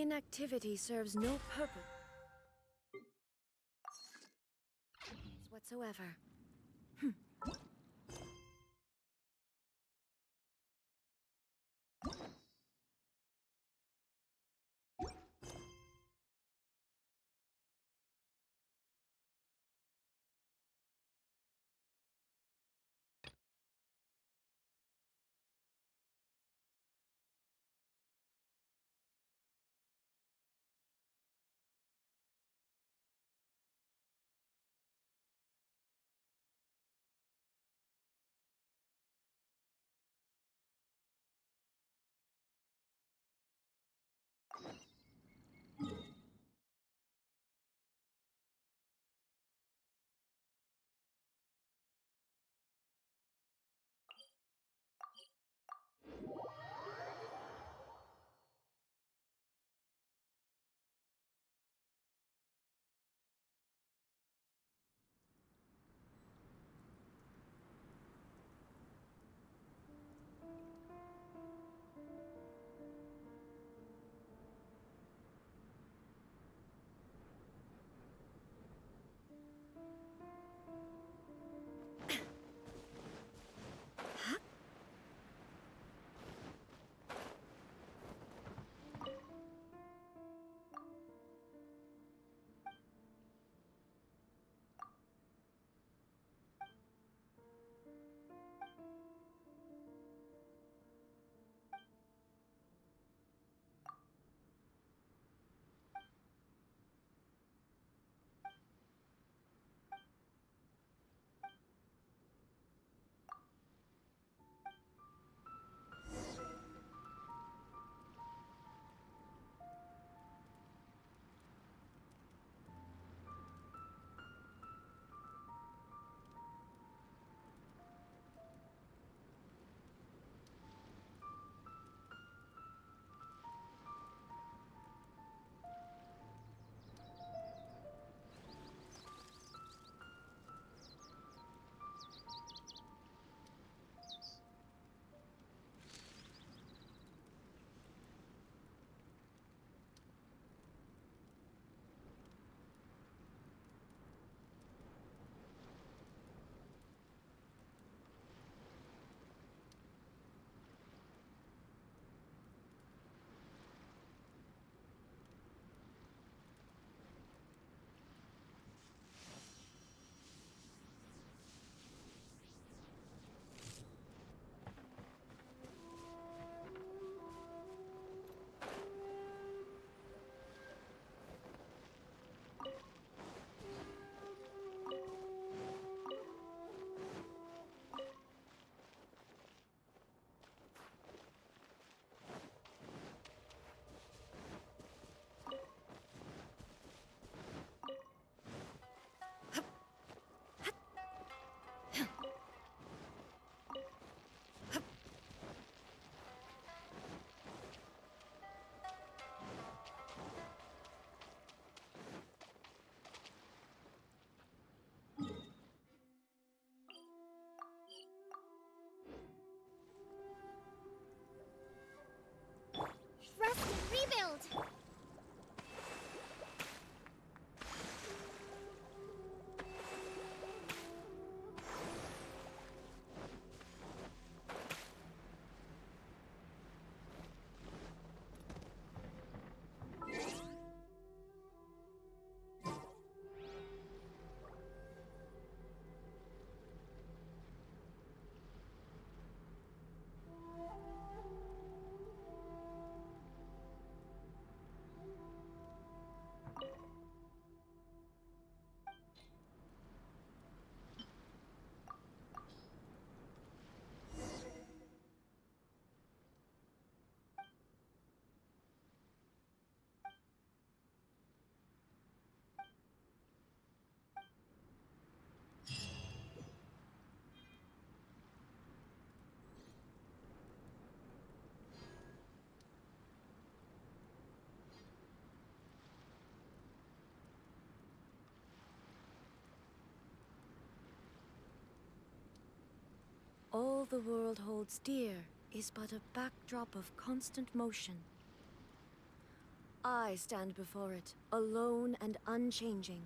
Inactivity serves no purpose whatsoever. Rest and rebuild! All the world holds dear is but a backdrop of constant motion. I stand before it, alone and unchanging.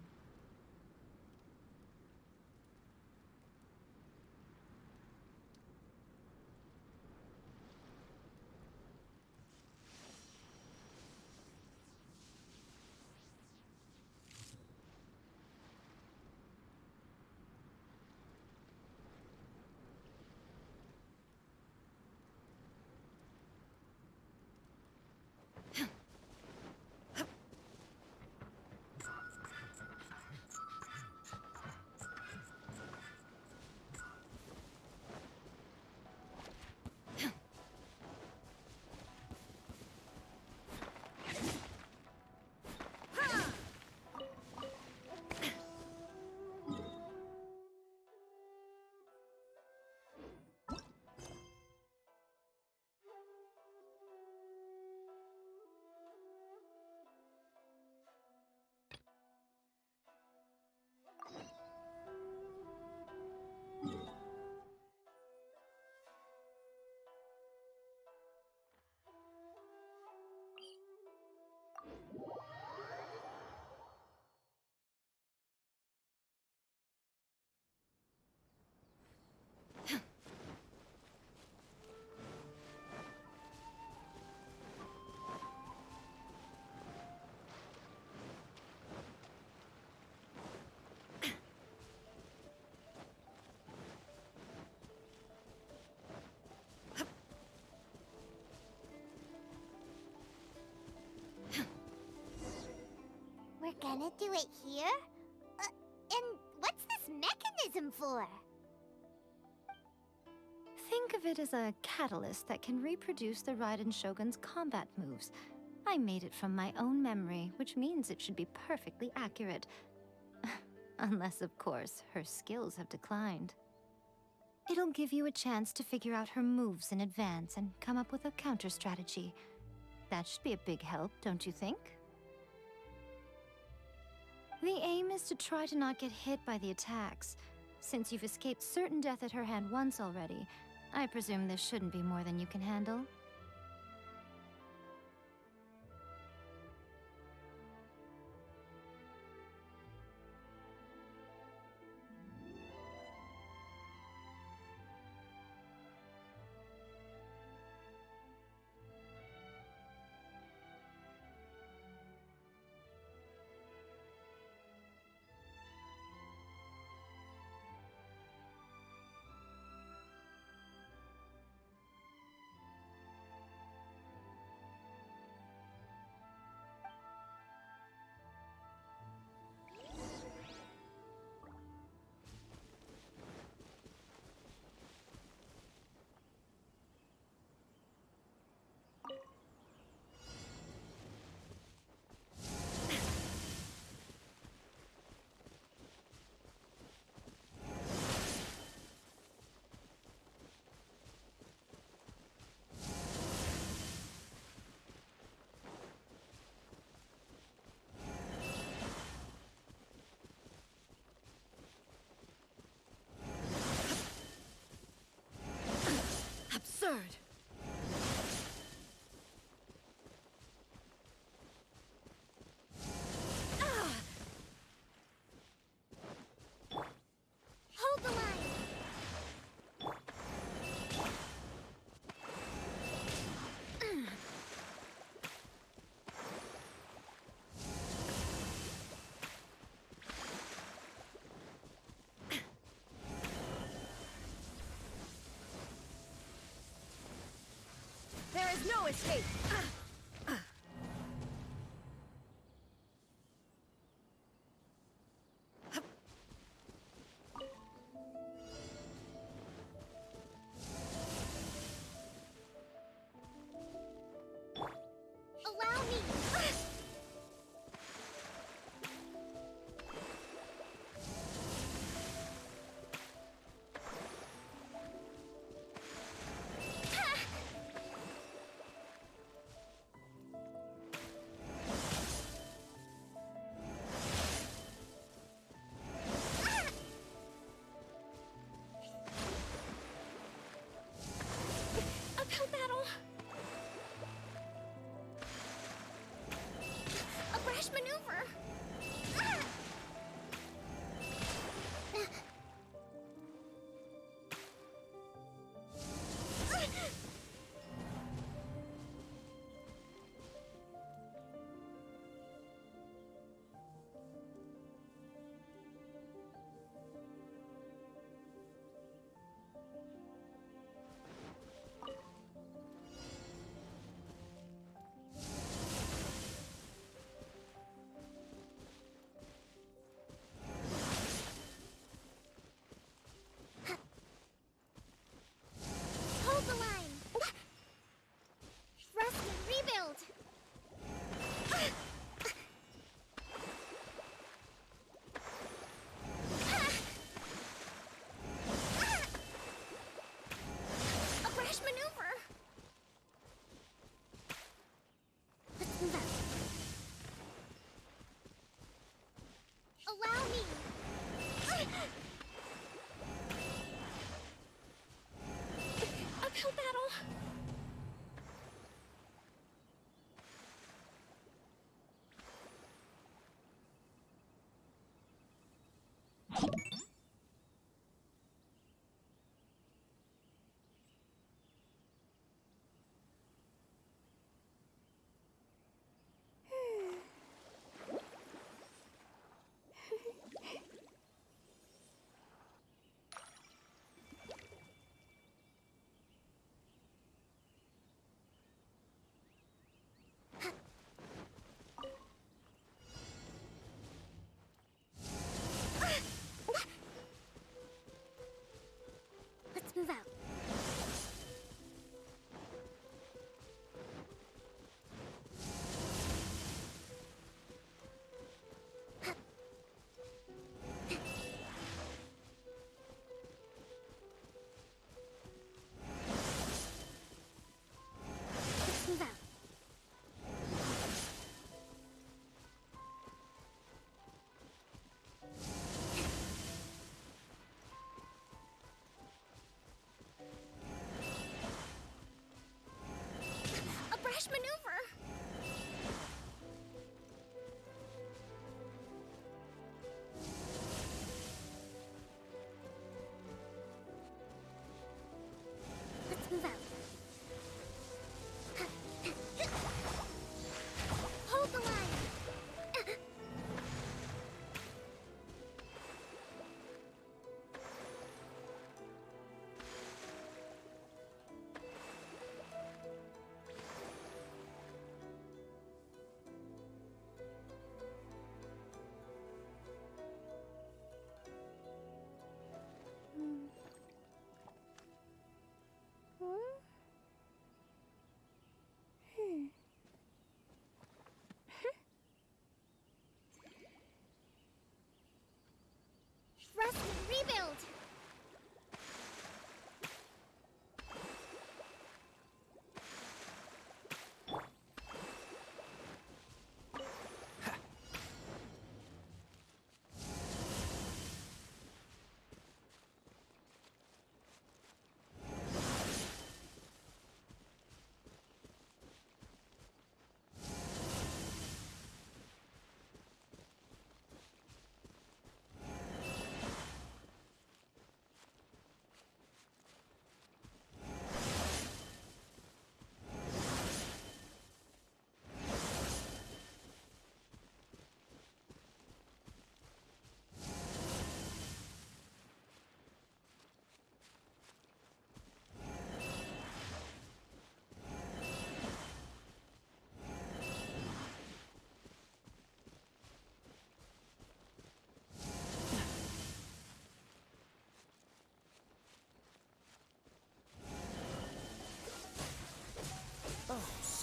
We're gonna do it here? And what's this mechanism for? Think of it as a catalyst that can reproduce the Raiden Shogun's combat moves. I made it from my own memory, which means it should be perfectly accurate. Unless, of course, her skills have declined. It'll give you a chance to figure out her moves in advance and come up with a counter strategy. That should be a big help, don't you think? The aim is to try to not get hit by the attacks. Since you've escaped certain death at her hand once already, I presume this shouldn't be more than you can handle. Absurd! Hold the line! There is no escape! Allow me!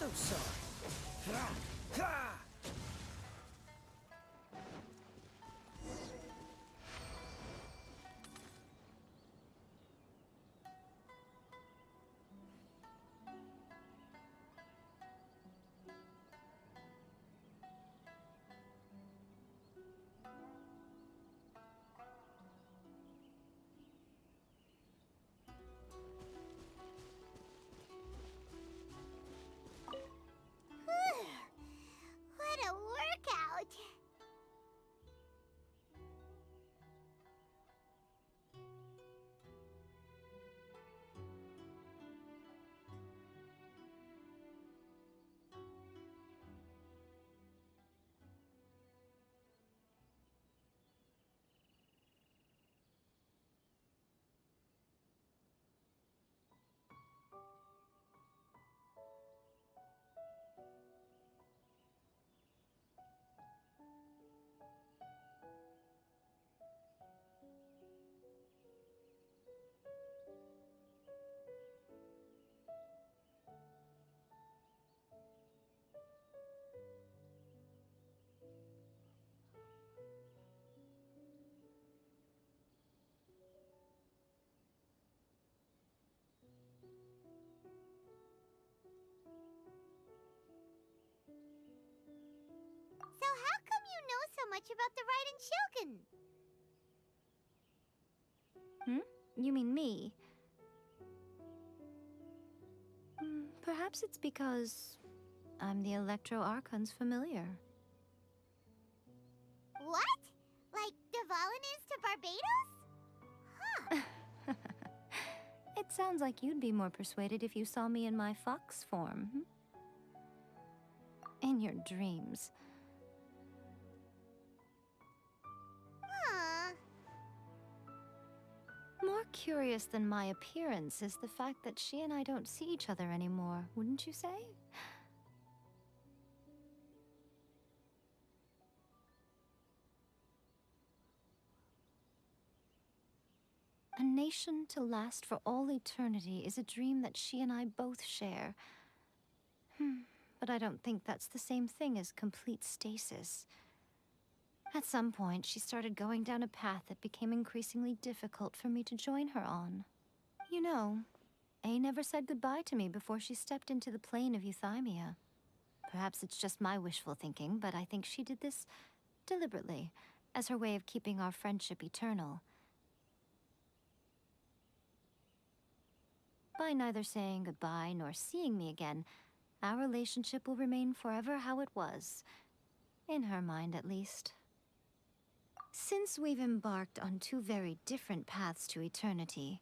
so sorry. Ha! Ha! What a workout! So how come you know so much about the Raiden Shogun? You mean me? Perhaps it's because I'm the Electro Archon's familiar. What? Like Devalin is to Barbados? Huh. It sounds like you'd be more persuaded if you saw me in my fox form. In your dreams. Aw. More curious than my appearance is the fact that she and I don't see each other anymore, wouldn't you say? A nation to last for all eternity is a dream that she and I both share. But I don't think that's the same thing as complete stasis. At some point, she started going down a path that became increasingly difficult for me to join her on. You know, A never said goodbye to me before she stepped into the plane of euthymia. Perhaps it's just my wishful thinking, but I think she did this deliberately, as her way of keeping our friendship eternal. By neither saying goodbye nor seeing me again, our relationship will remain forever how it was. In her mind, at least. Since we've embarked on two very different paths to eternity,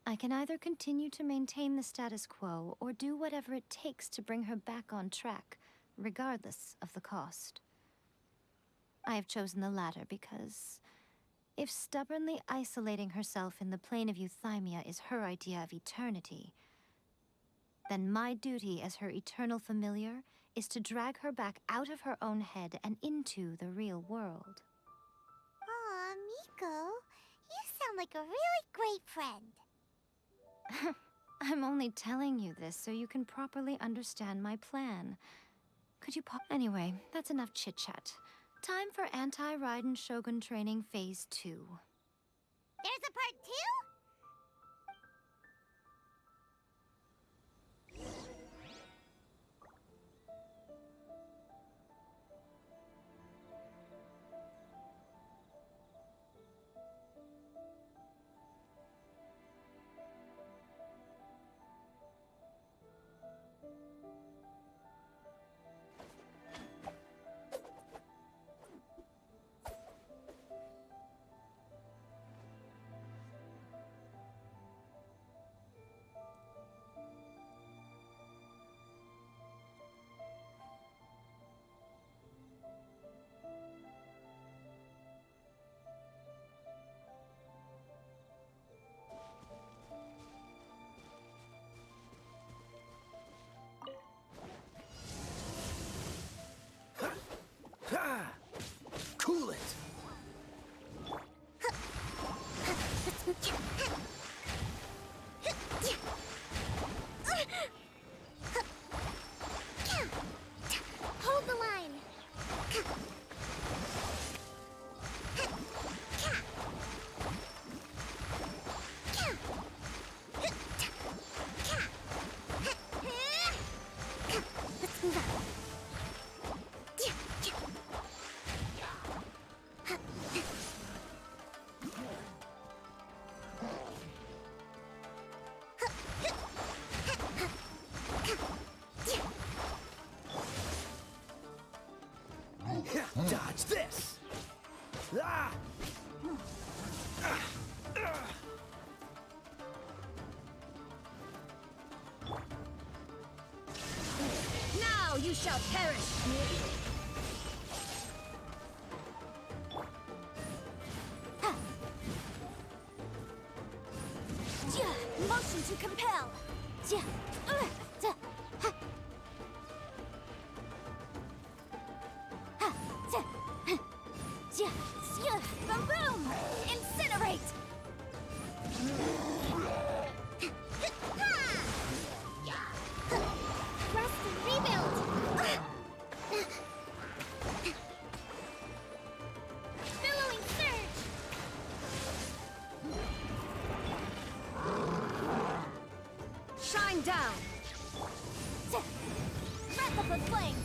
I can either continue to maintain the status quo or do whatever it takes to bring her back on track, regardless of the cost. I have chosen the latter because if stubbornly isolating herself in the plane of euthymia is her idea of eternity, then my duty as her eternal familiar is to drag her back out of her own head and into the real world. Aw, Miko, you sound like a really great friend. I'm only telling you this so you can properly understand my plan. Could you Anyway, that's enough chit-chat. Time for Anti-Raiden Shogun Training Phase 2. There's a part 2? Dodge this! Ah! Now you shall perish! Motion to compel. Boom! Incinerate! Rest and rebuild! Billowing surge! Shine down! Breath of the flame!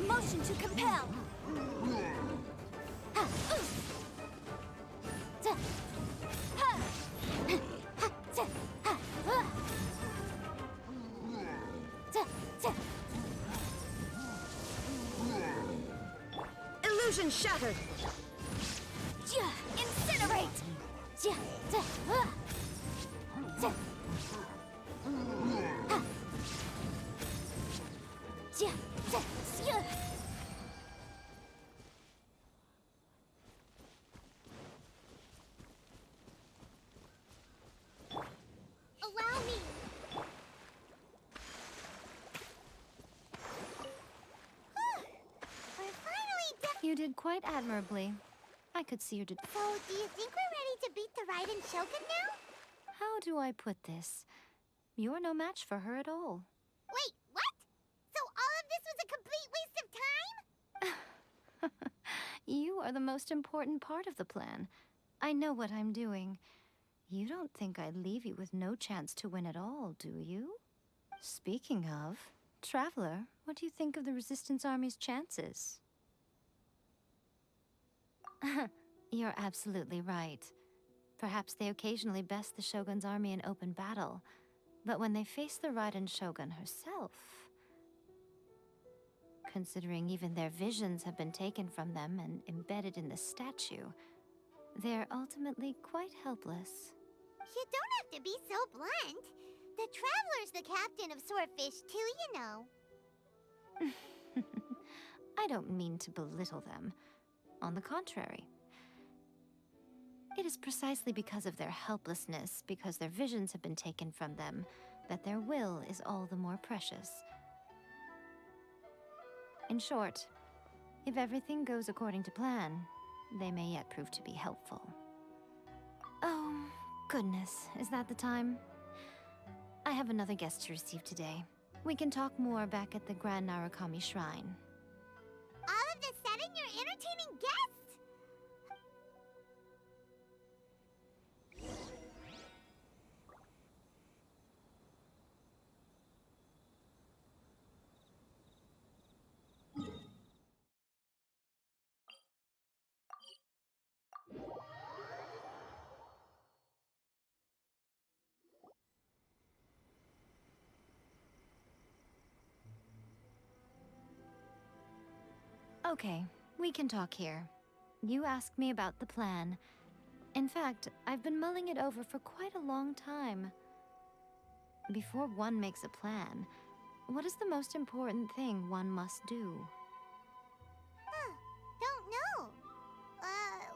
Motion to compel! Illusion shattered! Incinerate! Allow me! We're finally done! You did quite admirably. I could see you did. So, do you think we're ready to beat the Raiden Shogun now? How do I put this? You're no match for her at all. Wait, what? So all of this was a complete waste of time? You are the most important part of the plan. I know what I'm doing. You don't think I'd leave you with no chance to win at all, do you? Speaking of, Traveler, what do you think of the Resistance Army's chances? You're absolutely right. Perhaps they occasionally best the Shogun's army in open battle, but when they face the Raiden Shogun herself... Considering even their visions have been taken from them and embedded in the statue, they're ultimately quite helpless. You don't have to be so blunt. The Traveler's the captain of Swordfish too, you know. I don't mean to belittle them. On the contrary. It is precisely because of their helplessness, because their visions have been taken from them, that their will is all the more precious. In short, if everything goes according to plan, they may yet prove to be helpful. Oh, goodness, is that the time? I have another guest to receive today. We can talk more back at the Grand Narukami Shrine. All of the sudden, you're entertaining guests? Okay, we can talk here. You asked me about the plan. In fact, I've been mulling it over for quite a long time. Before one makes a plan, what is the most important thing one must do? Don't know.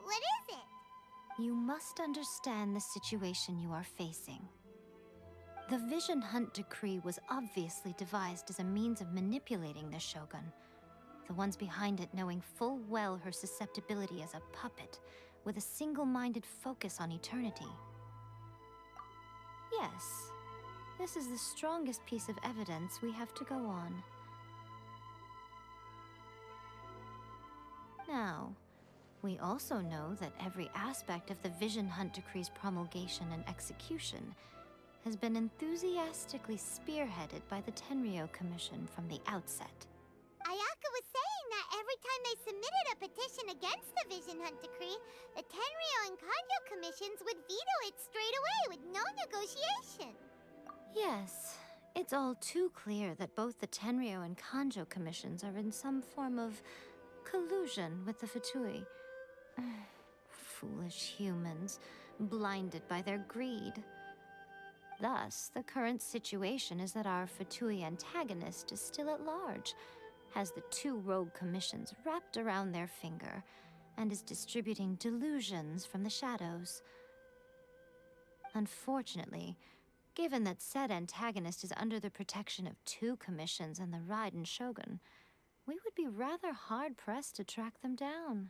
What is it? You must understand the situation you are facing. The Vision Hunt Decree was obviously devised as a means of manipulating the Shogun. The ones behind it knowing full well her susceptibility as a puppet, with a single-minded focus on eternity. Yes, this is the strongest piece of evidence we have to go on. Now, we also know that every aspect of the Vision Hunt Decree's promulgation and execution has been enthusiastically spearheaded by the Tenryou Commission from the outset. Ayaka was saying that every time they submitted a petition against the Vision Hunt Decree, the Tenryou and Kanjo commissions would veto it straight away with no negotiation. Yes, it's all too clear that both the Tenryou and Kanjo commissions are in some form of collusion with the Fatui. Foolish humans, blinded by their greed. Thus, the current situation is that our Fatui antagonist is still at large, has the two rogue commissions wrapped around their finger, and is distributing delusions from the shadows. Unfortunately, given that said antagonist is under the protection of two commissions and the Raiden Shogun, we would be rather hard-pressed to track them down.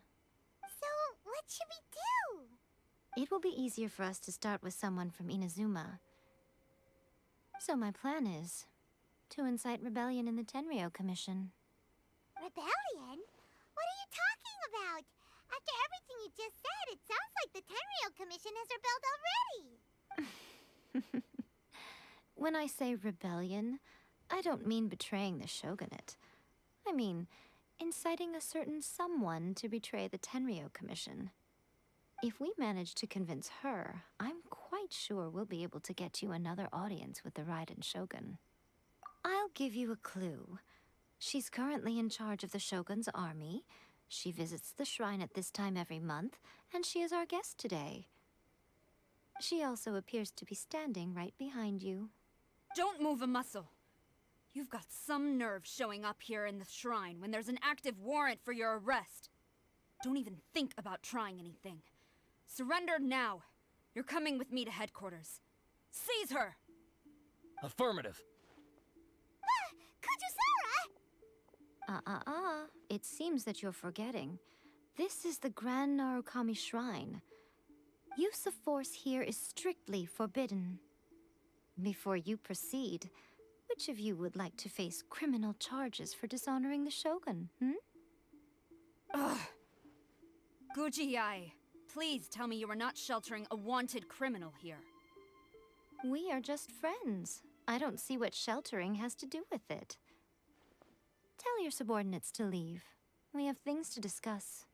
So, what should we do? It will be easier for us to start with someone from Inazuma. So my plan is to incite rebellion in the Tenryou Commission. Rebellion? What are you talking about? After everything you just said, it sounds like the Tenryou Commission has rebelled already. When I say rebellion, I don't mean betraying the shogunate. I mean inciting a certain someone to betray the Tenryou Commission. If we manage to convince her, I'm quite sure we'll be able to get you another audience with the Raiden Shogun. I'll give you a clue. She's currently in charge of the Shogun's army. She visits the shrine at this time every month, and she is our guest today. She also appears to be standing right behind you. Don't move a muscle. You've got some nerve showing up here in the shrine when there's an active warrant for your arrest. Don't even think about trying anything. Surrender now. You're coming with me to headquarters. Seize her! Affirmative. Kujusara! It seems that you're forgetting. This is the Grand Narukami Shrine. Use of force here is strictly forbidden. Before you proceed, which of you would like to face criminal charges for dishonoring the Shogun, Ugh. Guji-ai, please tell me you are not sheltering a wanted criminal here. We are just friends. I don't see what sheltering has to do with it. Tell your subordinates to leave. We have things to discuss.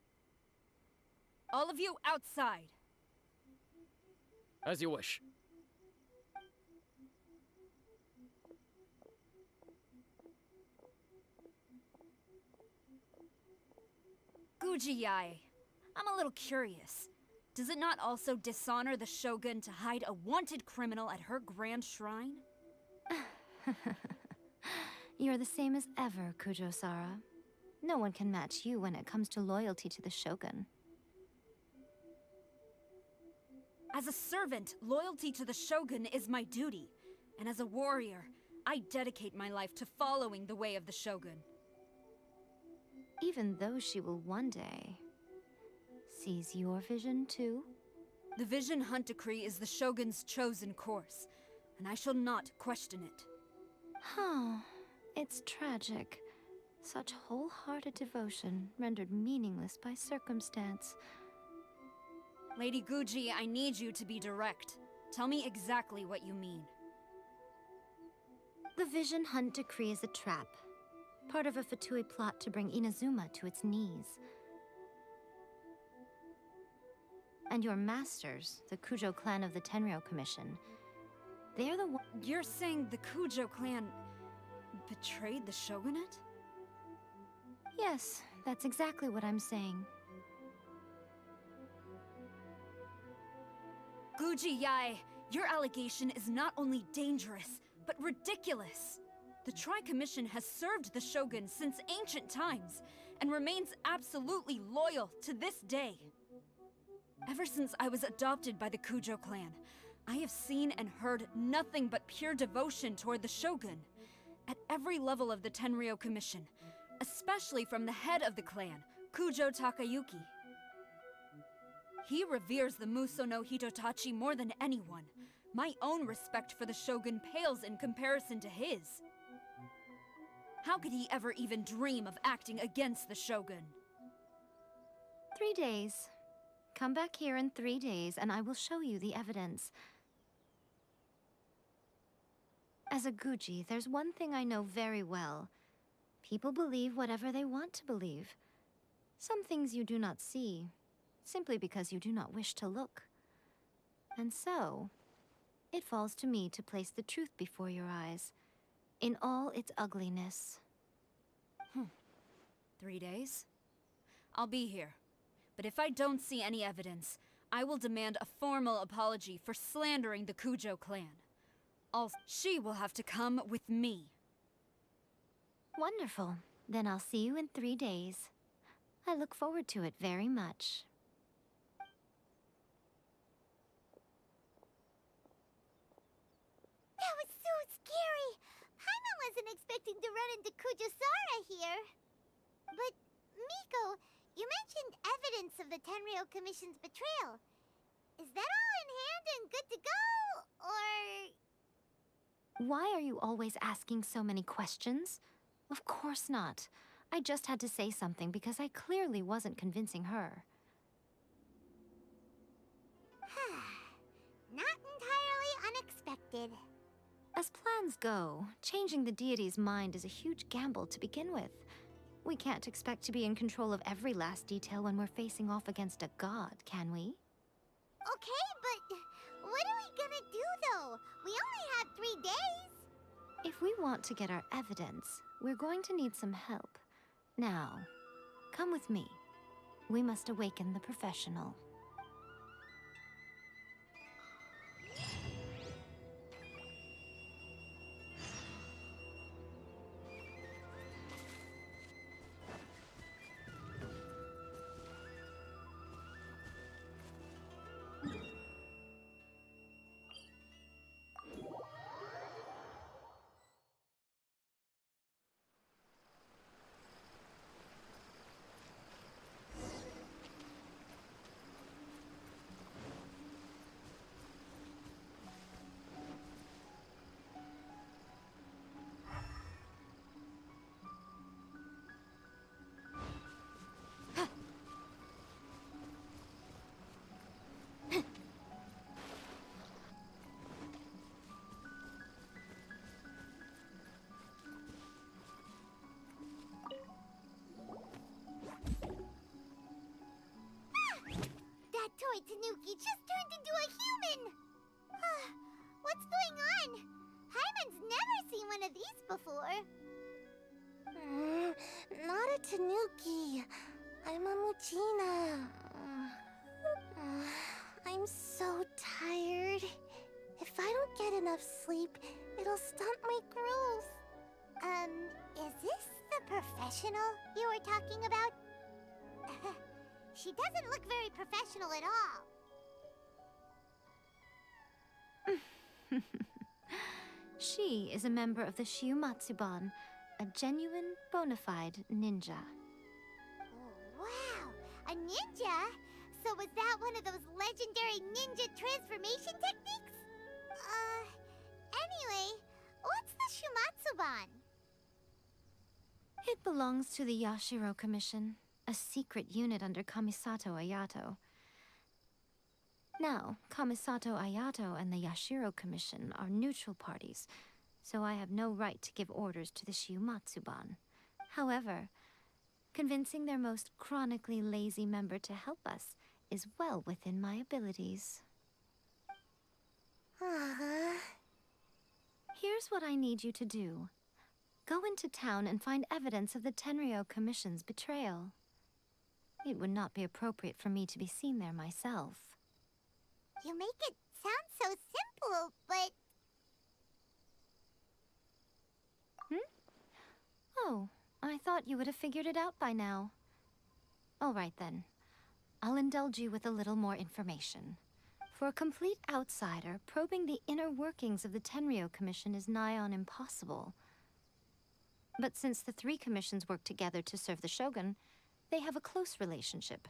All of you outside! As you wish. Guji-ai, I'm a little curious. Does it not also dishonor the Shogun to hide a wanted criminal at her grand shrine? You're the same as ever, Kujo-sara. No one can match you when it comes to loyalty to the Shogun. As a servant, loyalty to the Shogun is my duty. And as a warrior, I dedicate my life to following the way of the Shogun. Even though she will one day seize your vision too? The Vision Hunt Decree is the Shogun's chosen course, and I shall not question it. Huh. It's tragic. Such wholehearted devotion rendered meaningless by circumstance. Lady Guji, I need you to be direct. Tell me exactly what you mean. The Vision Hunt Decree is a trap. Part of a Fatui plot to bring Inazuma to its knees. And your masters, the Kujo clan of the Tenryou Commission, they're the one— You're saying the Kujo clan betrayed the Shogunate? Yes, that's exactly what I'm saying. Guji-ai, your allegation is not only dangerous, but ridiculous. The Tri-Commission has served the Shogun since ancient times, and remains absolutely loyal to this day. Ever since I was adopted by the Kujo clan, I have seen and heard nothing but pure devotion toward the Shogun. At every level of the Tenryou Commission, especially from the head of the clan, Kujo Takayuki. He reveres the Muso no Hitotachi more than anyone. My own respect for the Shogun pales in comparison to his. How could he ever even dream of acting against the Shogun? 3 days. Come back here in 3 days, and I will show you the evidence. As a Guji, there's one thing I know very well. People believe whatever they want to believe. Some things you do not see, simply because you do not wish to look. And so, it falls to me to place the truth before your eyes, in all its ugliness. 3 days? I'll be here. But if I don't see any evidence, I will demand a formal apology for slandering the Kujo clan. Also, she will have to come with me. Wonderful. Then I'll see you in 3 days. I look forward to it very much. That was so scary! Paimon wasn't expecting to run into Kujosara here. But, Miko, you mentioned evidence of the Tenryou Commission's betrayal. Is that all in hand and good to go, or...? Why are you always asking so many questions? Of course not. I just had to say something because I clearly wasn't convincing her. Not entirely unexpected. As plans go, changing the deity's mind is a huge gamble to begin with. We can't expect to be in control of every last detail when we're facing off against a god, can we? Okay, but what are we gonna do, though? We only have 3 days. If we want to get our evidence, we're going to need some help. Now, come with me. We must awaken the professional. That toy Tanuki just turned into a human! What's going on? Paimon's never seen one of these before. Not a Tanuki. I'm a Muchina. I'm so tired. If I don't get enough sleep, it'll stunt my growth. Is this the professional you were talking about? She doesn't look very professional at all. She is a member of the Shiumatsuban, a genuine, bona fide ninja. Oh, wow! A ninja? So was that one of those legendary ninja transformation techniques? Anyway, what's the Shumatsuban? It belongs to the Yashiro Commission, a secret unit under Kamisato Ayato. Now, Kamisato Ayato and the Yashiro Commission are neutral parties, so I have no right to give orders to the Shiumatsuban. However, convincing their most chronically lazy member to help us is well within my abilities. Here's what I need you to do. Go into town and find evidence of the Tenryou Commission's betrayal. It would not be appropriate for me to be seen there myself. You make it sound so simple, but... Oh, I thought you would have figured it out by now. All right then. I'll indulge you with a little more information. For a complete outsider, probing the inner workings of the Tenryou Commission is nigh on impossible. But since the 3 commissions work together to serve the Shogun, they have a close relationship.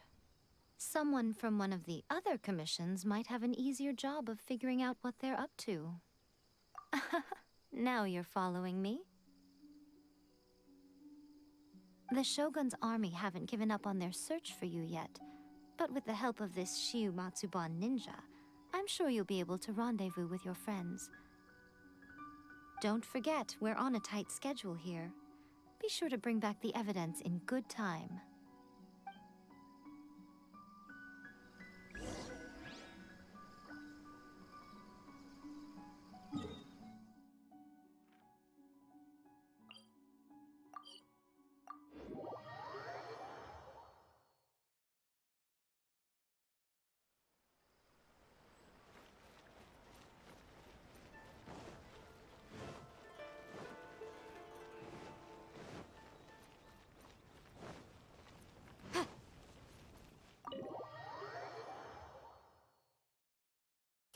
Someone from one of the other commissions might have an easier job of figuring out what they're up to. Now you're following me. The Shogun's army haven't given up on their search for you yet, But with the help of this Shiu Matsuban ninja, I'm sure you'll be able to rendezvous with your friends. Don't forget, we're on a tight schedule here. Be sure to bring back the evidence in good time.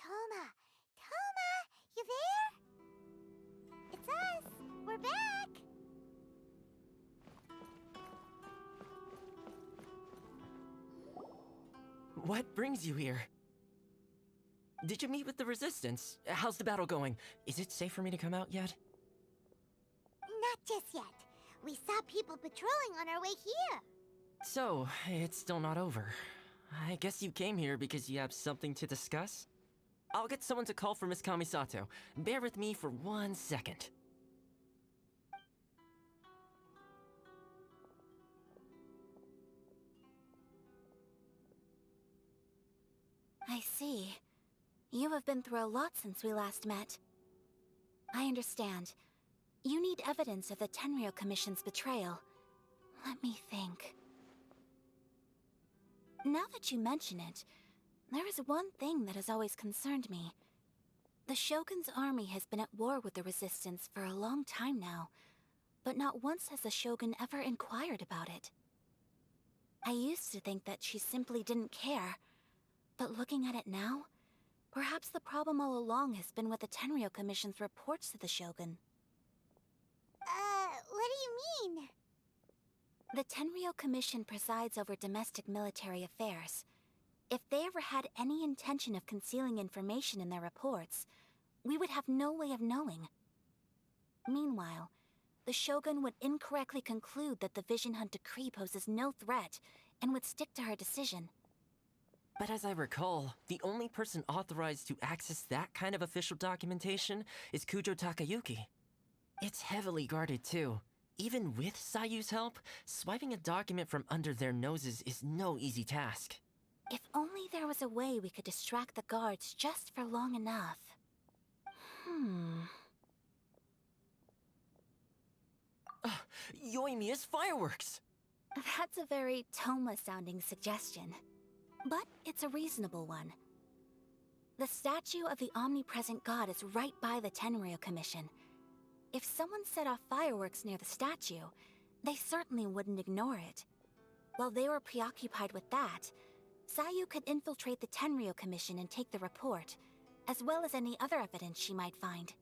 Toma! Toma! You there? It's us! We're back! What brings you here? Did you meet with the Resistance? How's the battle going? Is it safe for me to come out yet? Not just yet. We saw people patrolling on our way here. So, it's still not over. I guess you came here because you have something to discuss? I'll get someone to call for Miss Kamisato. Bear with me for 1 second. I see. You have been through a lot since we last met. I understand. You need evidence of the Tenryou Commission's betrayal. Let me think. Now that you mention it, there is one thing that has always concerned me. The Shogun's army has been at war with the Resistance for a long time now, but not once has the Shogun ever inquired about it. I used to think that she simply didn't care, but looking at it now, perhaps the problem all along has been with the Tenryou Commission's reports to the Shogun. What do you mean? The Tenryou Commission presides over domestic military affairs. If they ever had any intention of concealing information in their reports, we would have no way of knowing. Meanwhile, the Shogun would incorrectly conclude that the Vision Hunt decree poses no threat and would stick to her decision. But as I recall, the only person authorized to access that kind of official documentation is Kujo Takayuki. It's heavily guarded too. Even with Sayu's help, swiping a document from under their noses is no easy task. If only there was a way we could distract the guards just for long enough. Yoimiya's fireworks! That's a very Toma-sounding suggestion. But it's a reasonable one. The statue of the omnipresent god is right by the Tenryou Commission. If someone set off fireworks near the statue, they certainly wouldn't ignore it. While they were preoccupied with that, Sayu could infiltrate the Tenryou Commission and take the report, as well as any other evidence she might find.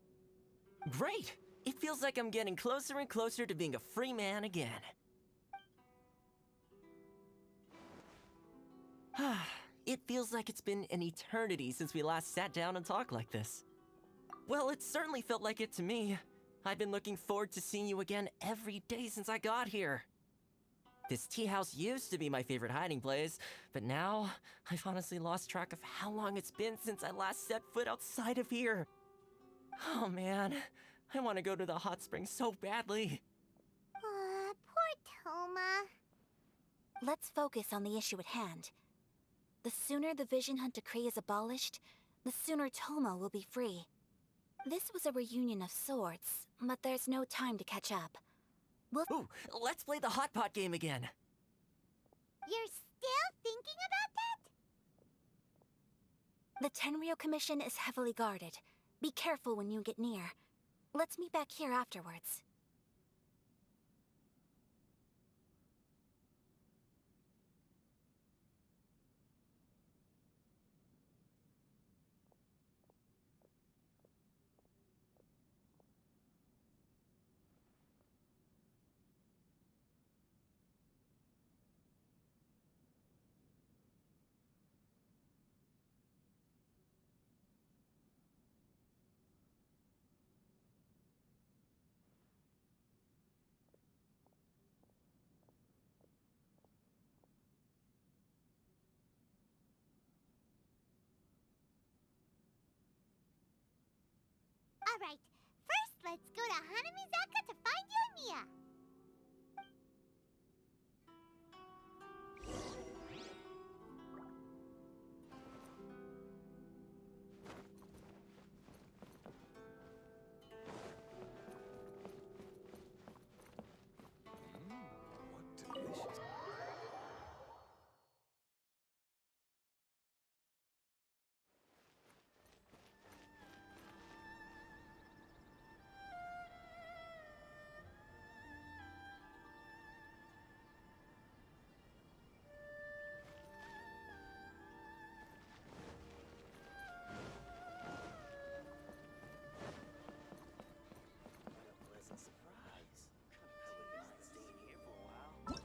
Great! It feels like I'm getting closer and closer to being a free man again. It feels like it's been an eternity since we last sat down and talked like this. Well, it certainly felt like it to me. I've been looking forward to seeing you again every day since I got here. This tea house used to be my favorite hiding place, but now I've honestly lost track of how long it's been since I last set foot outside of here. Oh man, I want to go to the hot springs so badly. Poor Toma. Let's focus on the issue at hand. The sooner the Vision Hunt decree is abolished, the sooner Toma will be free. This was a reunion of sorts, but there's no time to catch up. Ooh, let's play the hot pot game again. You're still thinking about that? The Tenryou Commission is heavily guarded. Be careful when you get near. Let's meet back here afterwards. Alright, first let's go to Hanamizaka to find Yoimiya. What delicious. Pleasant surprise. I wouldn't mind staying here for a while.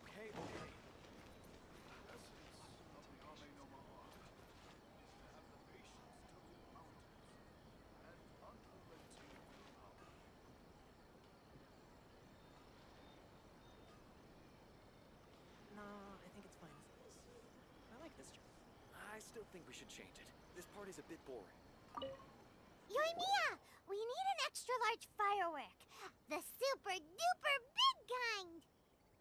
Okay, okay. Essence of the Ame no Mahar is to have the patience to move mountains and unrelenting willpower. No, I think it's fine as it is. I like this job. I still think we should change it. This part is a bit boring. Yoimiya! We need an extra large firework. The super duper big kind.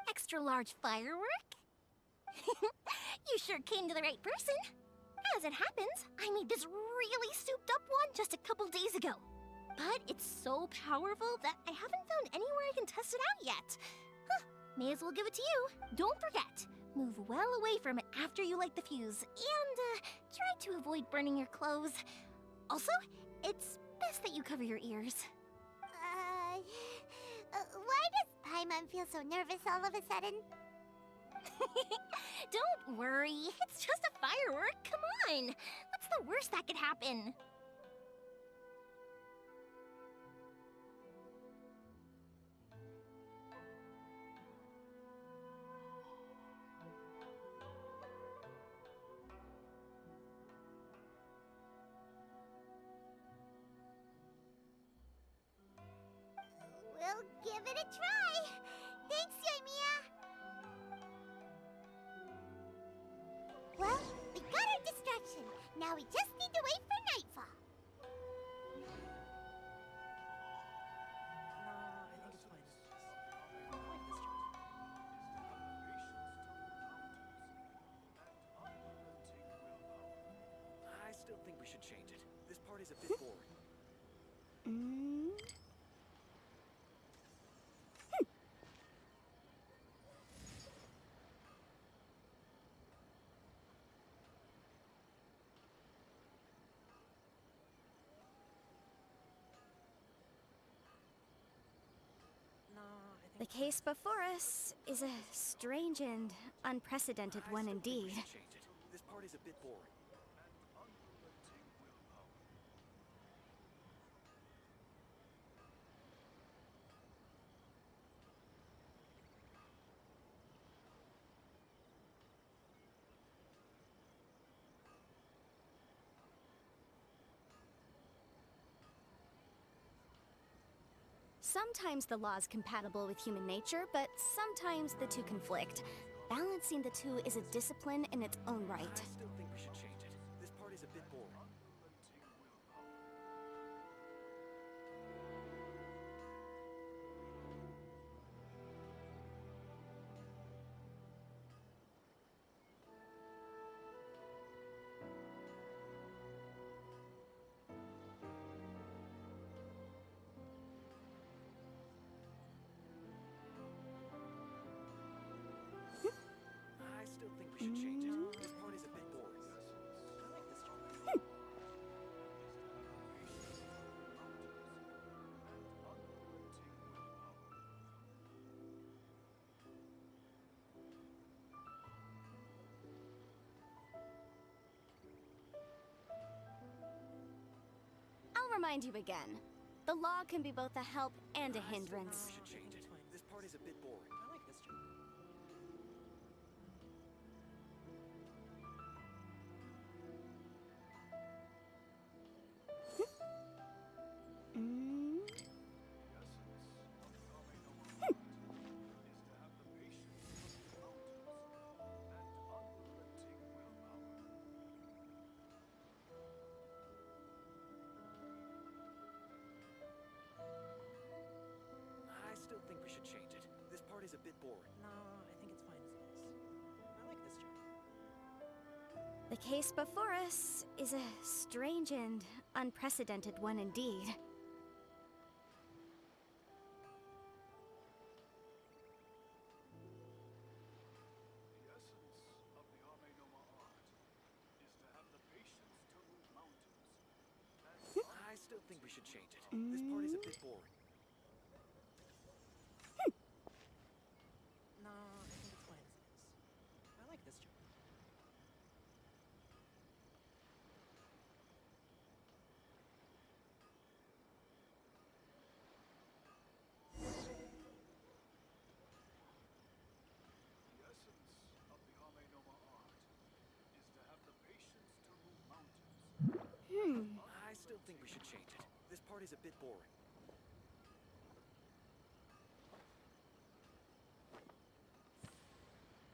Extra large firework? You sure came to the right person. As it happens, I made this really souped up one just a couple days ago. But it's so powerful that I haven't found anywhere I can test it out yet. Huh, may as well give it to you. Don't forget, move well away from it after you light the fuse, and try to avoid burning your clothes. Also, it's best that you cover your ears. Why does Paimon feel so nervous all of a sudden? Don't worry, it's just a firework. Come on, what's the worst that could happen? We'll give it a try. Thanks, Yoimiya. Well, we got our distraction. Now we just need to wait for nightfall. No, I think it's fine as it is. I like this job. I still think we should change it. This part is a bit boring. No, I think The case before us is a strange and unprecedented one I still think we indeed. should change it. This part is a bit boring. Sometimes the law is compatible with human nature, but sometimes the two conflict. Balancing the two is a discipline in its own right. I still think we should change it. This part is a bit still think we should change it. This part is a bit boring. I like this job. I'll remind you again. The law can be both a help and a hindrance. We should change it. This part is a bit boring. I like this job. I still think we should change it. This part is a bit boring. No, I think it's fine as it is. I like this job. The case before us is a strange and unprecedented one indeed. The essence of the Ame no Ma art is to have the patience to move mountains. And I still think we should change it. This part is a bit boring. No, I think it's fine as it is. I like this job. The essence of the Ame no Ma art is to have the patience to move mountains. I still think we should change it. This part is a bit boring.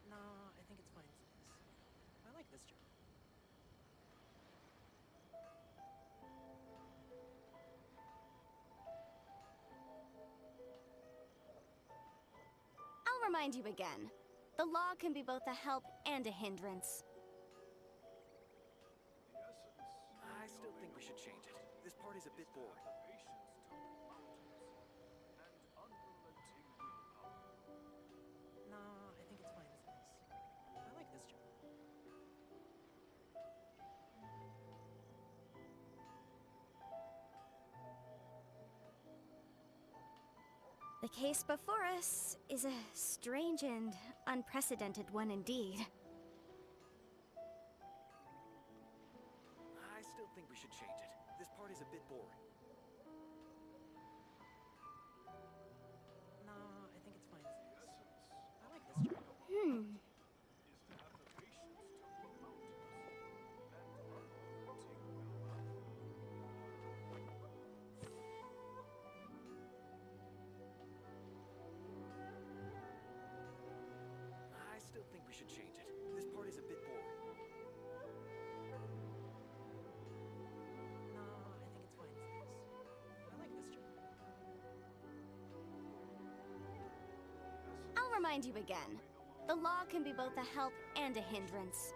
No, I think it's fine as it is. I like this job. I'll remind you again. The law can be both a help and a hindrance. The essence. I still think we should change it. This part is a bit boring. The patience to move mountains and unrelenting willpower. No, I think it's fine as it is. I like this job. The case before us is a strange and unprecedented one indeed. I still think we should change it. This part is a bit boring. No, I think it's fine as it is. I like this job. Is to have the patience to move mountains and unrelenting willpower. I still think we should change it. This part is a bit boring. No, I think it's fine as it is. I like this job. I'll remind you again. The law can be both a help and a hindrance.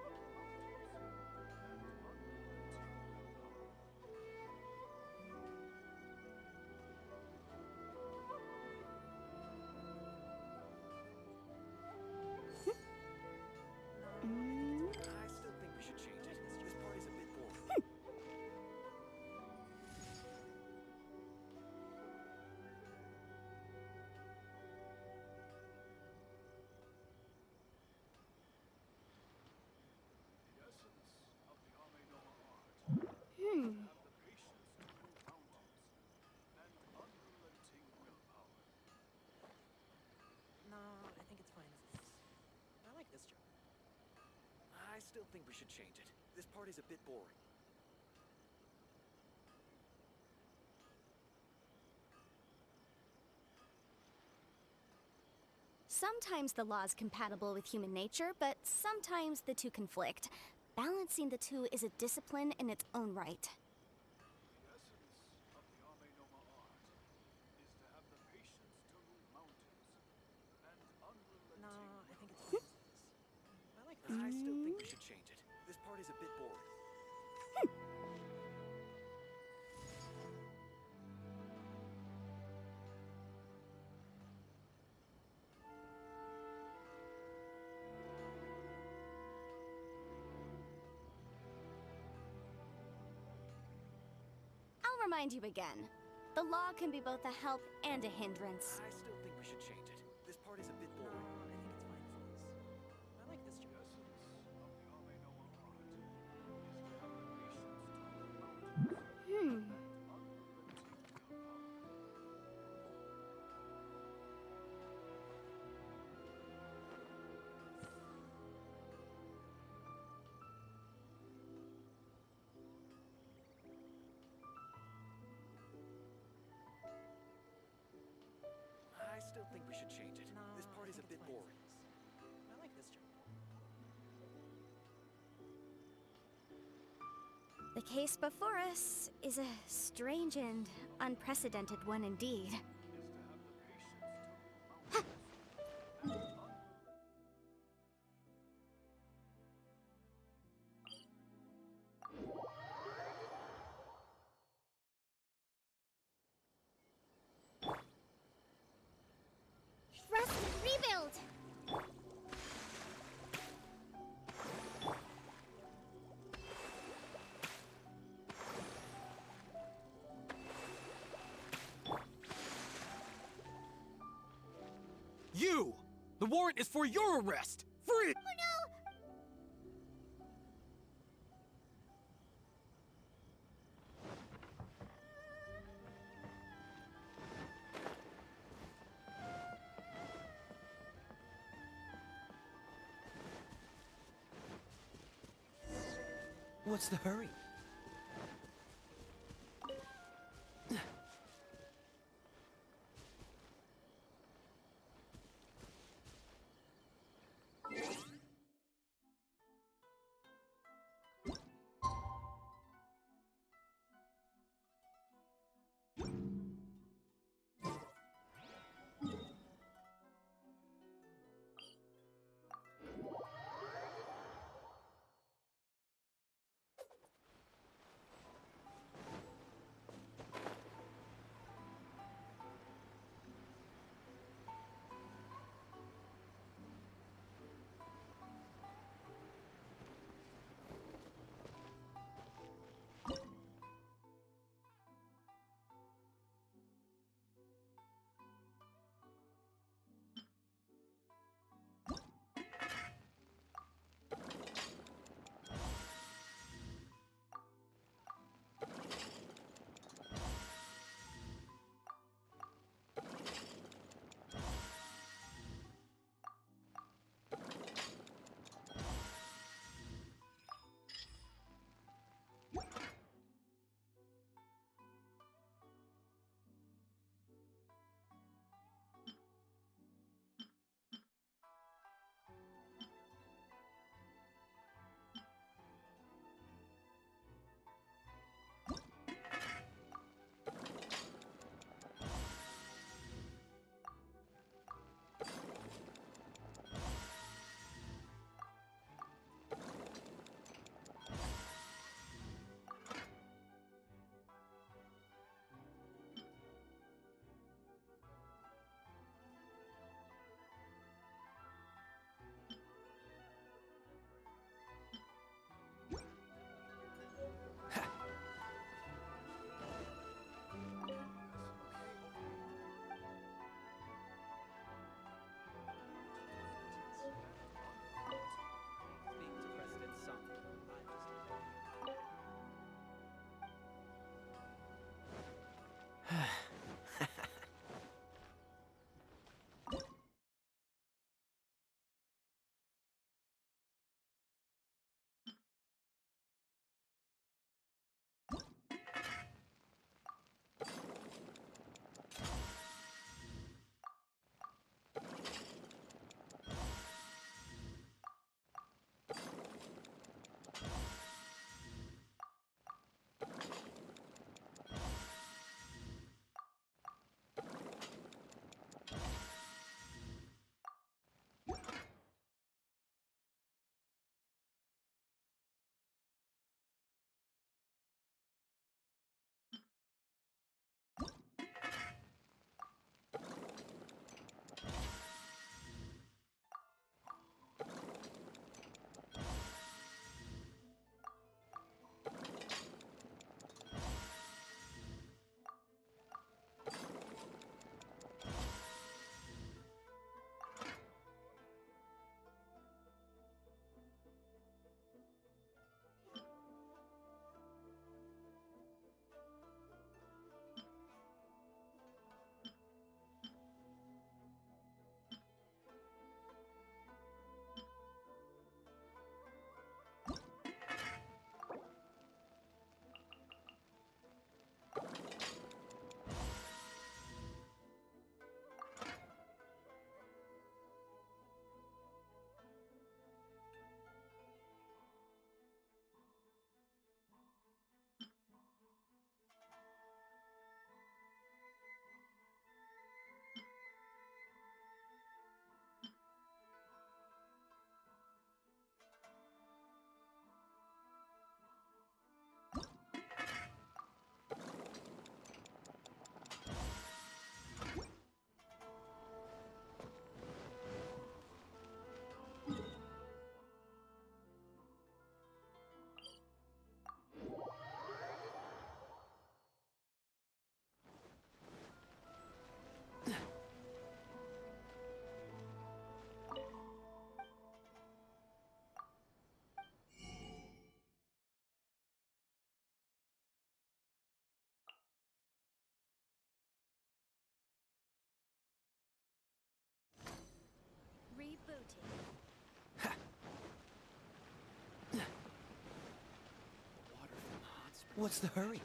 I still think we should change it. This part is a bit boring. The essence of the Ame no Ma art is to have the patience to move mountains and unrelenting willpower. No, I think it's fine as it is. I like this job. I still think we should change it. This part is a bit boring. Sometimes the law is compatible with human nature, but sometimes the two conflict. Balancing the two is a discipline in its own right. The essence of the Ame no Ma art is to have the patience to move mountains and unrelenting. No, I think it's fine as it is. I like this. I still think we should change it. This part is a bit boring. remind you again. The law can be both a help and a hindrance. I still think we should change it. This part is a bit boring. I think it's fine as is. I like this job. I still think we should change it. This part is a bit boring. I like this job. The case before us is a strange and unprecedented one indeed. Trust and rebuild! You! The warrant is for your arrest! Free! Oh no! What's the hurry? What's the hurry?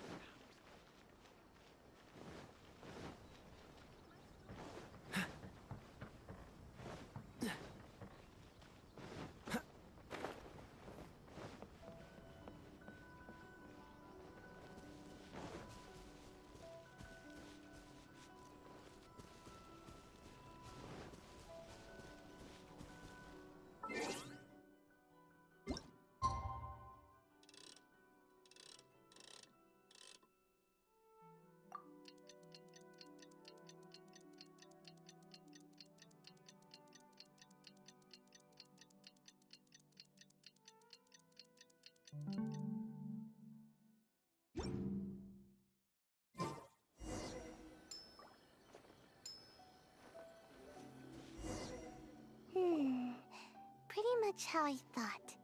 Pretty much how I thought.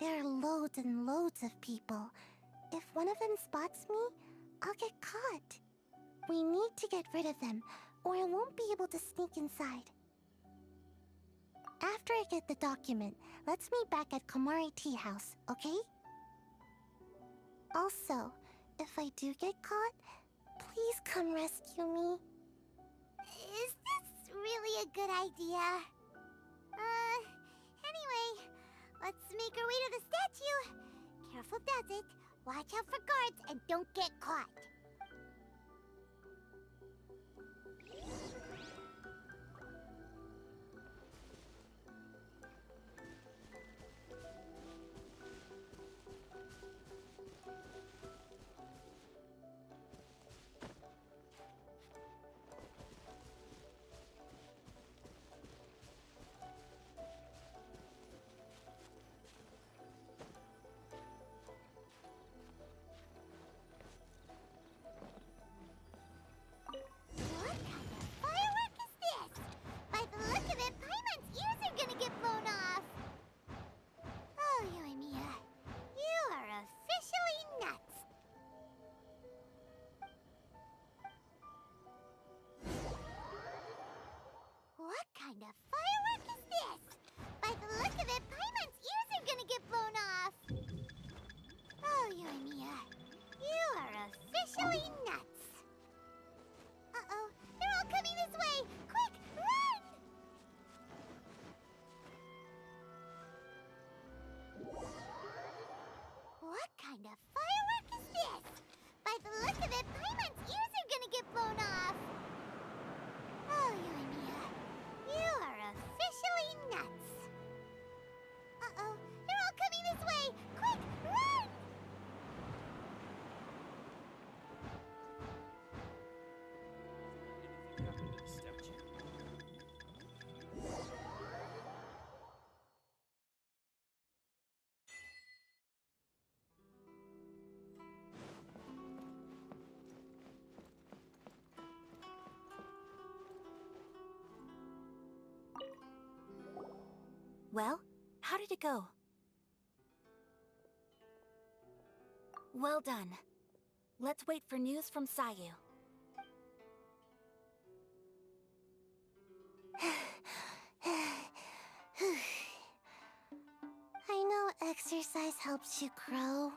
There are loads and loads of people. If one of them spots me, I'll get caught. We need to get rid of them, or I won't be able to sneak inside. After I get the document, let's meet back at Komari Tea House, okay? Also, if I do get caught, please come rescue me. Is this really a good idea? Anyway, let's make our way to the statue. Careful does it. Watch out for guards and don't get caught. Well, how did it go? Well done. Let's wait for news from Sayu. I know exercise helps you grow,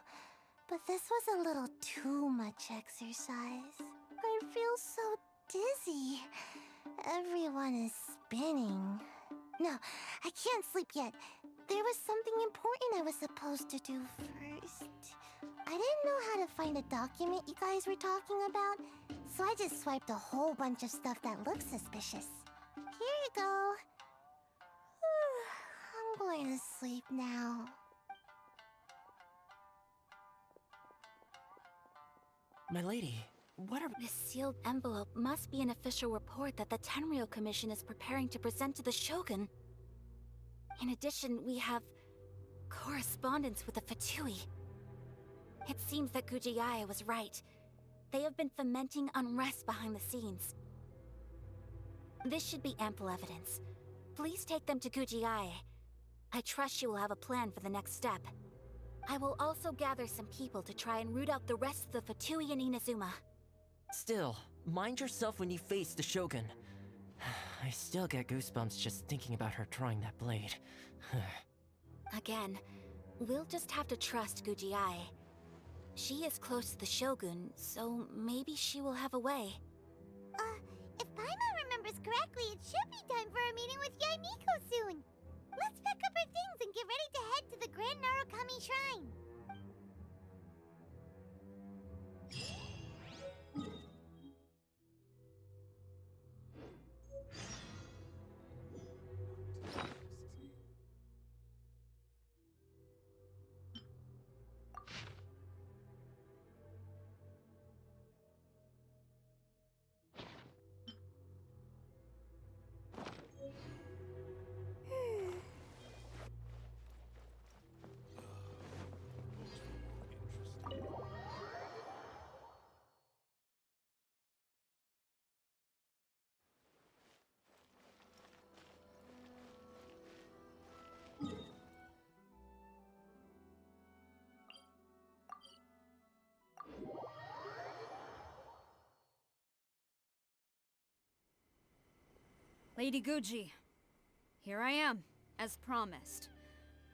but this was a little too much exercise. I feel so dizzy. Everyone is spinning. No, I can't sleep yet. There was something important I was supposed to do first. I didn't know how to find a document you guys were talking about, so I just swiped a whole bunch of stuff that looks suspicious. Here you go. I'm going to sleep now. My lady, what are... This sealed envelope must be an official report that the Tenryou Commission is preparing to present to the Shogun. In addition, we have correspondence with the Fatui. It seems that Gujiae was right. They have been fomenting unrest behind the scenes. This should be ample evidence. Please take them to Gujiae. I trust she will have a plan for the next step. I will also gather some people to try and root out the rest of the Fatui in Inazuma. Still, mind yourself when you face the Shogun. I still get goosebumps just thinking about her drawing that blade. Again, we'll just have to trust Gujiae. She is close to the Shogun, so maybe she will have a way. If Paimon remembers correctly, it should be time for a meeting with Yae Miko soon. Let's pack up our things and get ready to head to the Grand Narukami Shrine. Lady Guji, here I am, as promised.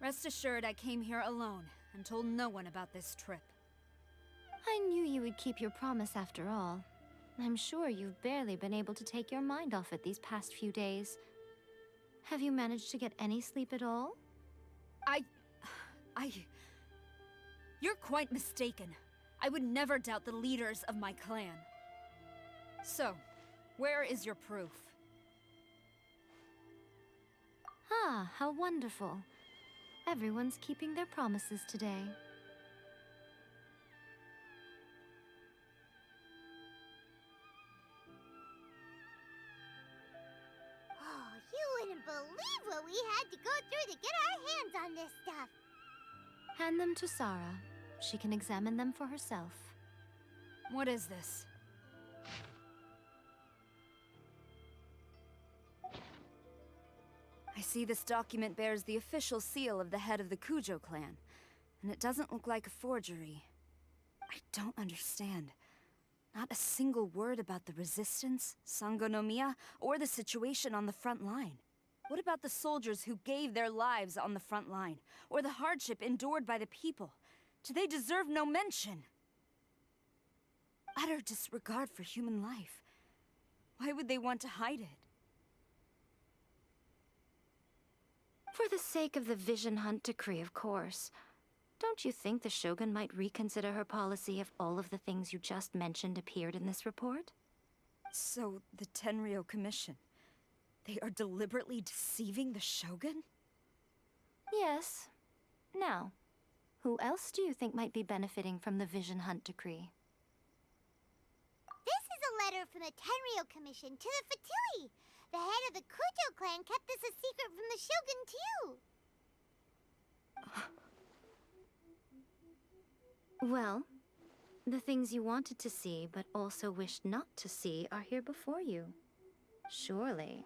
Rest assured I came here alone and told no one about this trip. I knew you would keep your promise after all. I'm sure you've barely been able to take your mind off it these past few days. Have you managed to get any sleep at all? You're quite mistaken. I would never doubt the leaders of my clan. So, where is your proof? Ah, how wonderful. Everyone's keeping their promises today. Oh, you wouldn't believe what we had to go through to get our hands on this stuff. Hand them to Sarah. She can examine them for herself. What is this? I see this document bears the official seal of the head of the Kujo clan, and it doesn't look like a forgery. I don't understand. Not a single word about the resistance, Sangonomiya, or the situation on the front line. What about the soldiers who gave their lives on the front line, or the hardship endured by the people? Do they deserve no mention? Utter disregard for human life. Why would they want to hide it? For the sake of the Vision Hunt decree, of course. Don't you think the Shogun might reconsider her policy if all of the things you just mentioned appeared in this report? So, the Tenryou Commission, they are deliberately deceiving the Shogun? Yes. Now, who else do you think might be benefiting from the Vision Hunt decree? This is a letter from the Tenryou Commission to the Fatui. The head of the Kujo clan kept this a secret from the Shogun, too. Well, the things you wanted to see but also wished not to see are here before you. Surely,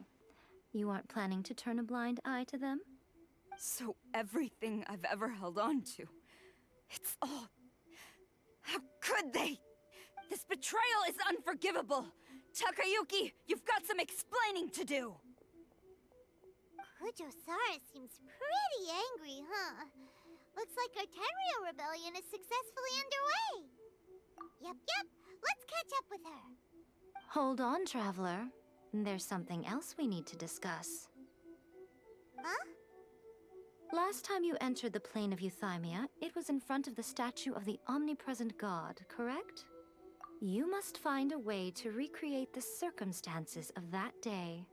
you aren't planning to turn a blind eye to them? So everything I've ever held on to, it's all... How could they? This betrayal is unforgivable! Takayuki, you've got some explaining to do! Kujo-Sara seems pretty angry, huh? Looks like our Tenryou rebellion is successfully underway. Yep, let's catch up with her. Hold on, Traveler. There's something else we need to discuss. Huh? Last time you entered the plane of Euthymia, it was in front of the statue of the omnipresent god, correct? You must find a way to recreate the circumstances of that day.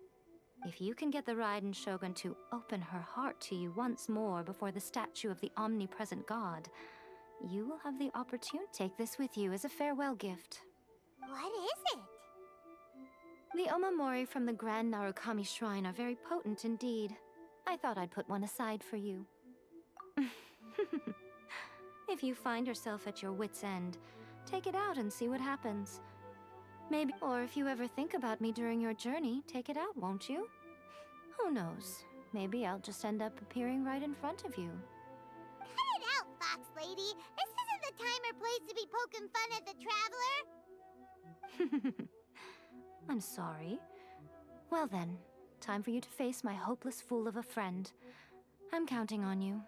If you can get the Raiden Shogun to open her heart to you once more before the statue of the omnipresent god, you will have the opportunity to take this with you as a farewell gift. What is it? The omamori from the Grand Narukami Shrine are very potent indeed. I thought I'd put one aside for you. If you find yourself at your wit's end, take it out and see what happens. Maybe, or if you ever think about me during your journey, take it out, won't you? Who knows? Maybe I'll just end up appearing right in front of you. Cut it out, Fox Lady! This isn't the time or place to be poking fun at the Traveler! I'm sorry. Well then, time for you to face my hopeless fool of a friend. I'm counting on you.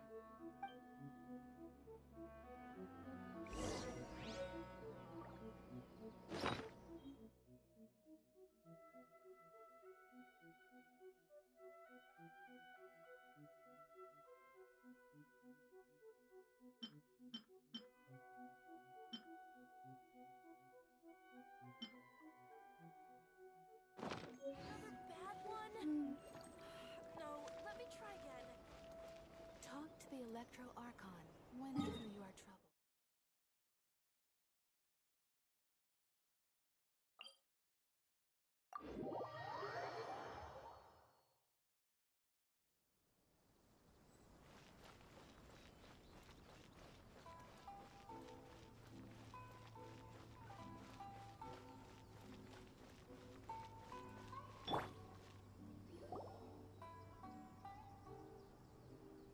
Electro Archon whenever you are troubled.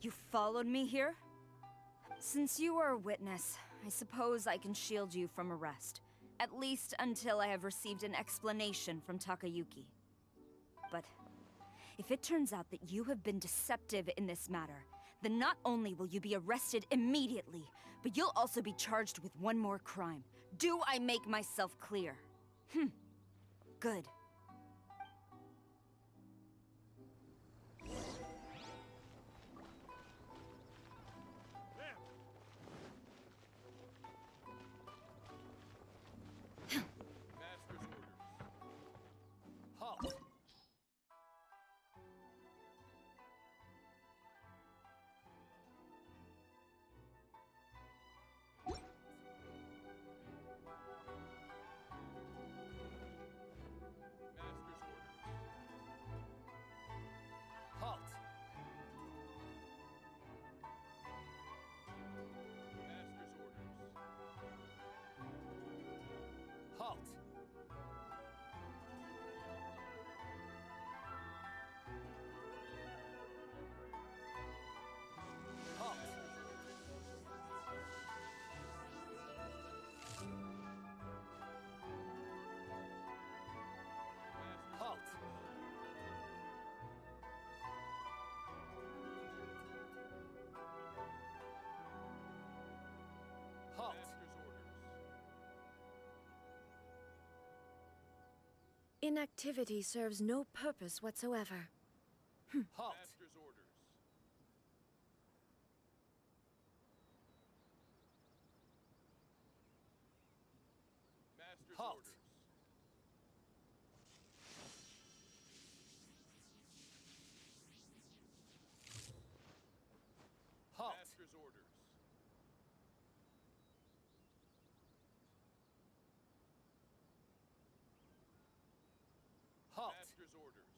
You followed me here? Since you are a witness, I suppose I can shield you from arrest. At least until I have received an explanation from Takayuki. But if it turns out that you have been deceptive in this matter, then not only will you be arrested immediately, but you'll also be charged with one more crime. Do I make myself clear? Good. Master's orders. Halt! Master's orders. Halt! Master's orders. Halt! Halt! Halt! Halt! Master's orders. Inactivity serves no purpose whatsoever. Halt! Master's orders. Master's Halt. orders. Halt. Master's orders. Halt. Master's orders.